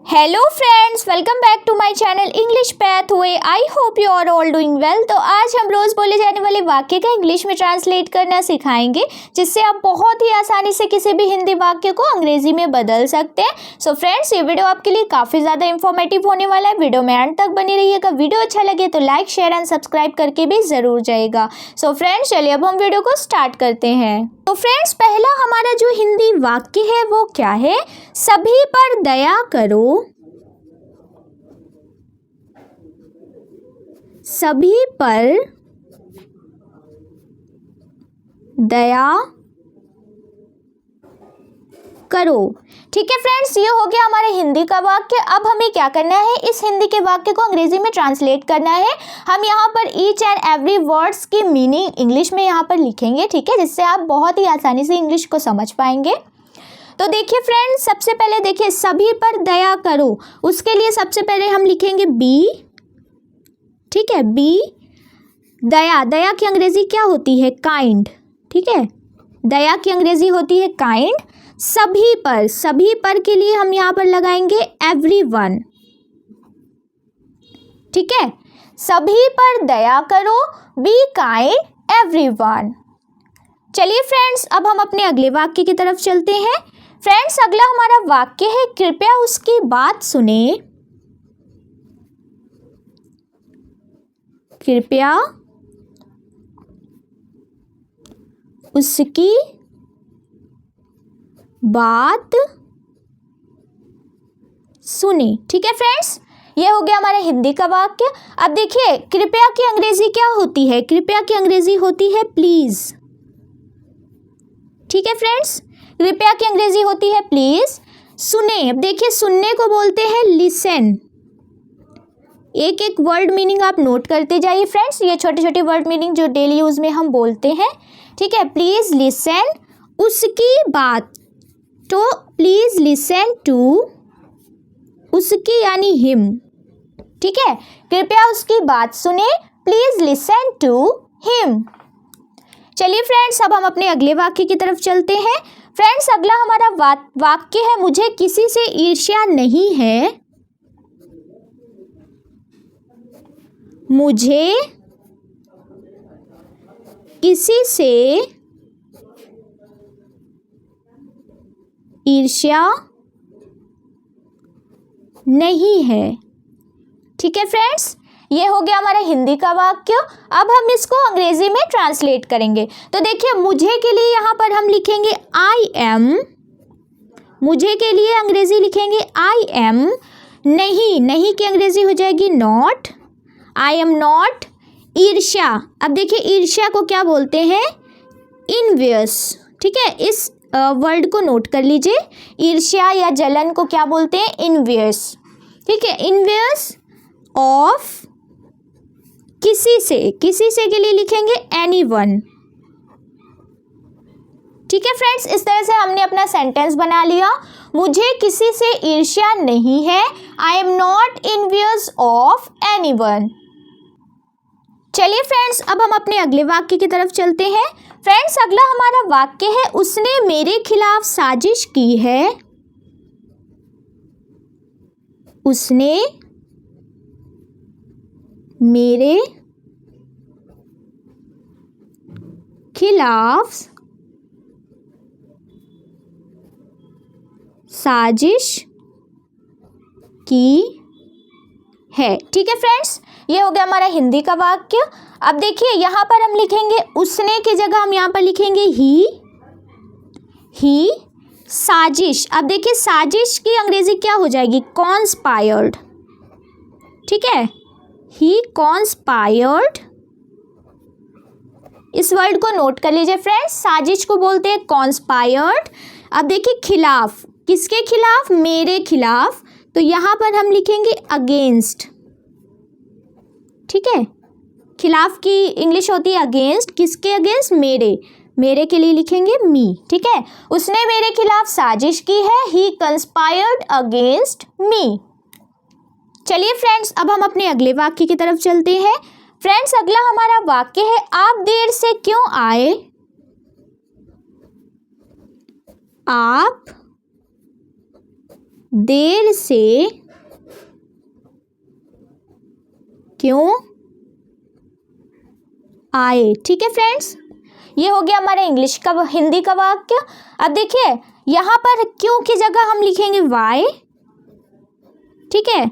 Hello friends, welcome back to my channel English pathway. I hope you are all doing well. तो आज हम रोज़ बोले जाने वाले वाक्य का इंग्लिश में ट्रांसलेट करना सिखाएंगे, जिससे आप बहुत ही आसानी से किसी भी हिंदी वाक्य को अंग्रेजी में बदल सकते हैं। सो फ्रेंड्स, ये वीडियो आपके लिए काफ़ी ज़्यादा इंफॉर्मेटिव होने वाला है। वीडियो में अंत तक बनी रहिएगा। वीडियो अच्छा लगे तो लाइक, शेयर एंड सब्सक्राइब करके भी ज़रूर जाइएगा। सो फ्रेंड्स, चलिए अब हम वीडियो को स्टार्ट करते हैं। तो फ्रेंड्स, पहला हमारा जो हिंदी वाक्य है वो क्या है? सभी पर दया करो। सभी पर दया करो। ठीक है फ्रेंड्स, ये हो गया हमारे हिंदी का वाक्य। अब हमें क्या करना है? इस हिंदी के वाक्य को अंग्रेजी में ट्रांसलेट करना है। हम यहाँ पर ईच एंड एवरी वर्ड्स की मीनिंग इंग्लिश में यहाँ पर लिखेंगे, ठीक है, जिससे आप बहुत ही आसानी से इंग्लिश को समझ पाएंगे। तो देखिए फ्रेंड्स, सबसे पहले देखिए सभी पर दया करो। उसके लिए सबसे पहले हम लिखेंगे बी, ठीक है, बी। दया, दया की अंग्रेजी क्या होती है? काइंड, ठीक है, दया की अंग्रेजी होती है काइंड। सभी पर, सभी पर के लिए हम यहाँ पर लगाएंगे एवरीवन, ठीक है, सभी पर दया करो, बी काइंड एवरीवन। चलिए फ्रेंड्स, अब हम अपने अगले वाक्य की तरफ चलते हैं। फ्रेंड्स, अगला हमारा वाक्य है कृपया उसकी बात सुने। कृपया उसकी बात सुने। ठीक है फ्रेंड्स, ये हो गया हमारे हिंदी का वाक्य। अब देखिए कृपया की अंग्रेजी क्या होती है? कृपया की अंग्रेजी होती है प्लीज, ठीक है फ्रेंड्स, कृपया की अंग्रेजी होती है प्लीज। सुने, अब देखिए सुनने को बोलते हैं लिसन। एक एक वर्ड मीनिंग आप नोट करते जाइए फ्रेंड्स, ये छोटे छोटे वर्ड मीनिंग जो डेली यूज में हम बोलते हैं, ठीक है। प्लीज लिसन उसकी बात, तो प्लीज लिसन टू उसकी यानी हिम, ठीक है, कृपया उसकी बात सुने, प्लीज लिसन टू हिम। चलिए फ्रेंड्स, अब हम अपने अगले वाक्य की तरफ चलते हैं। फ्रेंड्स, अगला हमारा वाक्य है मुझे किसी से ईर्ष्या नहीं है। मुझे किसी से ईर्ष्या नहीं है। ठीक है फ्रेंड्स, ये हो गया हमारा हिंदी का वाक्य। अब हम इसको अंग्रेजी में ट्रांसलेट करेंगे। तो देखिए मुझे के लिए यहाँ पर हम लिखेंगे आई एम। मुझे के लिए अंग्रेजी लिखेंगे आई एम। नहीं, नहीं की अंग्रेजी हो जाएगी नॉट। I am not. ईर्ष्या, अब देखिए ईर्ष्या को क्या बोलते हैं? इनवियस, ठीक है, इस वर्ड को नोट कर लीजिए। ईर्ष्या या जलन को क्या बोलते हैं? इनवियस, ठीक है, इनवियस ऑफ किसी से। किसी से के लिए लिखेंगे एनीवन। ठीक है फ्रेंड्स, इस तरह से हमने अपना सेंटेंस बना लिया। मुझे किसी से ईर्ष्या नहीं है। I am not envious of anyone. चलिए फ्रेंड्स, अब हम अपने अगले वाक्य की तरफ चलते हैं। फ्रेंड्स, अगला हमारा वाक्य है उसने मेरे खिलाफ साजिश की है। उसने मेरे खिलाफ साजिश की है। ठीक है फ्रेंड्स, ये हो गया हमारा हिंदी का वाक्य। अब देखिए यहाँ पर हम लिखेंगे उसने की जगह हम यहाँ पर लिखेंगे ही। साजिश, अब देखिए साजिश की अंग्रेजी क्या हो जाएगी? कॉन्स्पायर्ड, ठीक है, ही कॉन्स्पायर्ड। इस वर्ड को नोट कर लीजिए फ्रेंड्स, साजिश को बोलते हैं कॉन्स्पायर्ड। अब देखिए खिलाफ, किसके खिलाफ? मेरे खिलाफ, तो यहाँ पर हम लिखेंगे अगेंस्ट, ठीक है, खिलाफ की इंग्लिश होती है अगेंस्ट। किसके अगेंस्ट? मेरे। मेरे के लिए लिखेंगे मी, ठीक है। उसने मेरे खिलाफ साजिश की है। ही कंस्पायर्ड अगेंस्ट मी। चलिए फ्रेंड्स, अब हम अपने अगले वाक्य की तरफ चलते हैं। फ्रेंड्स, अगला हमारा वाक्य है आप देर से क्यों आए? आप देर से क्यों आए। ठीक है फ्रेंड्स, ये हो गया हमारा इंग्लिश का हिंदी का वाक्य। अब देखिए यहाँ पर क्यों की जगह हम लिखेंगे वाई। ठीक है,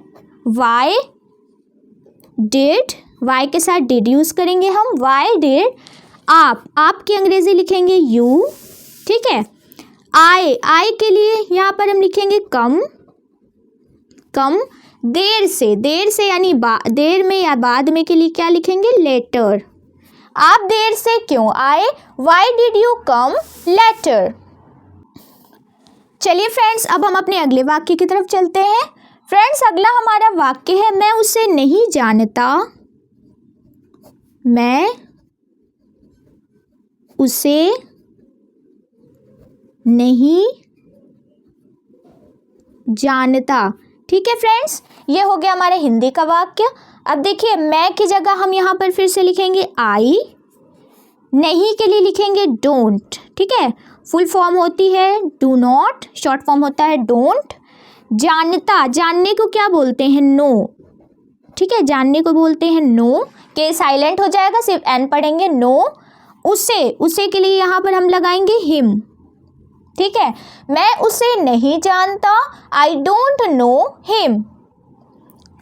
वाई डिड, वाई के साथ डिड यूज करेंगे हम। वाई डिड आप की अंग्रेजी लिखेंगे यू। ठीक है, आई के लिए यहाँ पर हम लिखेंगे कम। देर से यानी देर में या बाद में के लिए क्या लिखेंगे लेटर। आप देर से क्यों आए, why did you come later. चलिए फ्रेंड्स, अब हम अपने अगले वाक्य की तरफ चलते हैं। फ्रेंड्स, अगला हमारा वाक्य है मैं उसे नहीं जानता। मैं उसे नहीं जानता। ठीक है फ्रेंड्स, ये हो गया हमारे हिंदी का वाक्य। अब देखिए मैं की जगह हम यहाँ पर फिर से लिखेंगे आई, नहीं के लिए लिखेंगे डोंट। ठीक है, फुल फॉर्म होती है डू नॉट, शॉर्ट फॉर्म होता है डोंट। जानता, जानने को क्या बोलते हैं नो। ठीक है, जानने को बोलते हैं नो, के साइलेंट हो जाएगा, सिर्फ एन पढ़ेंगे नो। उसे के लिए यहाँ पर हम लगाएंगे हिम। ठीक है, मैं उसे नहीं जानता, आई डोंट नो हिम।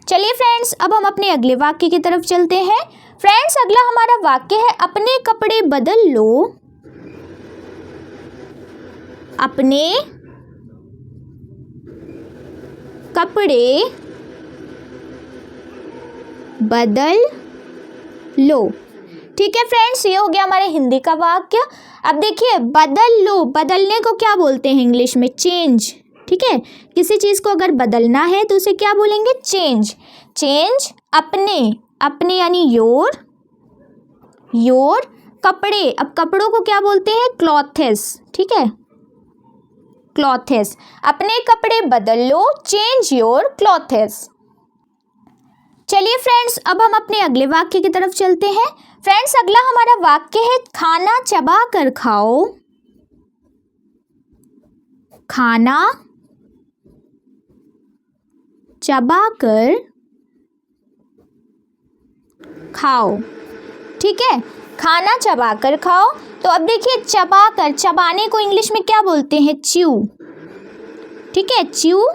चलिए फ्रेंड्स, अब हम अपने अगले वाक्य की तरफ चलते हैं। फ्रेंड्स, अगला हमारा वाक्य है अपने कपड़े बदल लो। अपने कपड़े बदल लो। ठीक है फ्रेंड्स, ये हो गया हमारे हिंदी का वाक्य। अब देखिए बदल लो, बदलने को क्या बोलते हैं इंग्लिश में चेंज। ठीक है, किसी चीज़ को अगर बदलना है तो उसे क्या बोलेंगे चेंज। अपने यानी योर कपड़े, अब कपड़ों को क्या बोलते हैं क्लॉथेस। ठीक है, क्लॉथेस, अपने कपड़े बदल लो, चेंज योर क्लॉथेस। चलिए फ्रेंड्स, अब हम अपने अगले वाक्य की तरफ चलते हैं। फ्रेंड्स, अगला हमारा वाक्य है खाना चबा कर खाओ। खाना चबा कर खाओ। ठीक है, खाना चबा कर खाओ। तो अब देखिए चबा कर, चबाने को इंग्लिश में क्या बोलते हैं च्यू। ठीक है, च्यू,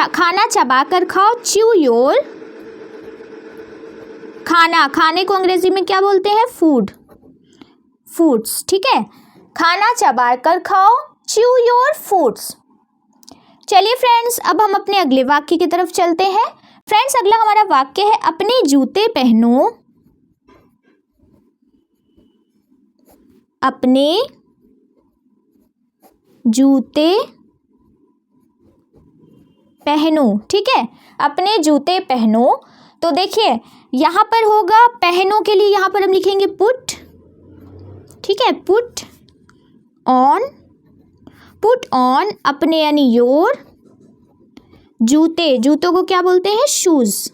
खाना चबा कर खाओ, च्यू योर। खाने को अंग्रेजी में क्या बोलते हैं फूड्स। ठीक है, खाना चबा कर खाओ, च्यू योर फूड्स। चलिए फ्रेंड्स, अब हम अपने अगले वाक्य की तरफ चलते हैं। फ्रेंड्स, अगला हमारा वाक्य है अपने जूते पहनो। अपने जूते पहनो। ठीक है, अपने जूते पहनो। तो देखिए यहाँ पर होगा पहनो के लिए यहाँ पर हम लिखेंगे पुट। ठीक है, पुट ऑन अपने यानी योर, जूतों को क्या बोलते हैं शूज।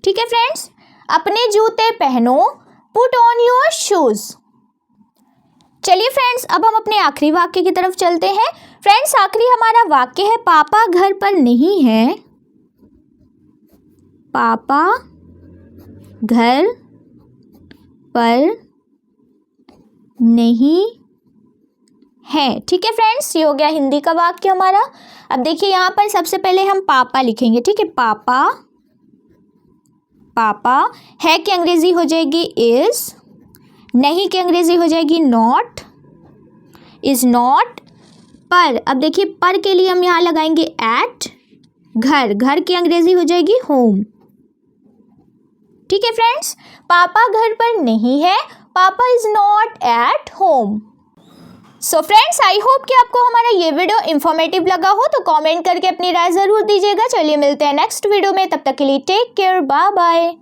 ठीक है फ्रेंड्स, अपने जूते पहनो, पुट ऑन योर शूज। चलिए फ्रेंड्स, अब हम अपने आखिरी वाक्य की तरफ चलते हैं। फ्रेंड्स, आखिरी हमारा वाक्य है पापा घर पर नहीं है। पापा घर पर नहीं है। ठीक है फ्रेंड्स, ये हो गया हिंदी का वाक्य हमारा। अब देखिए यहाँ पर सबसे पहले हम पापा लिखेंगे। ठीक है, पापा है की अंग्रेजी हो जाएगी इज, नहीं की अंग्रेजी हो जाएगी नॉट, इज नॉट। पर, अब देखिए पर के लिए हम यहाँ लगाएंगे एट। घर की अंग्रेजी हो जाएगी होम। ठीक है फ्रेंड्स, पापा घर पर नहीं है, पापा is not at home. So friends, I hope कि आपको हमारा ये वीडियो इन्फॉर्मेटिव लगा हो, तो कमेंट करके अपनी राय ज़रूर दीजिएगा। चलिए मिलते हैं नेक्स्ट वीडियो में, तब तक के लिए टेक केयर, बाय बाय।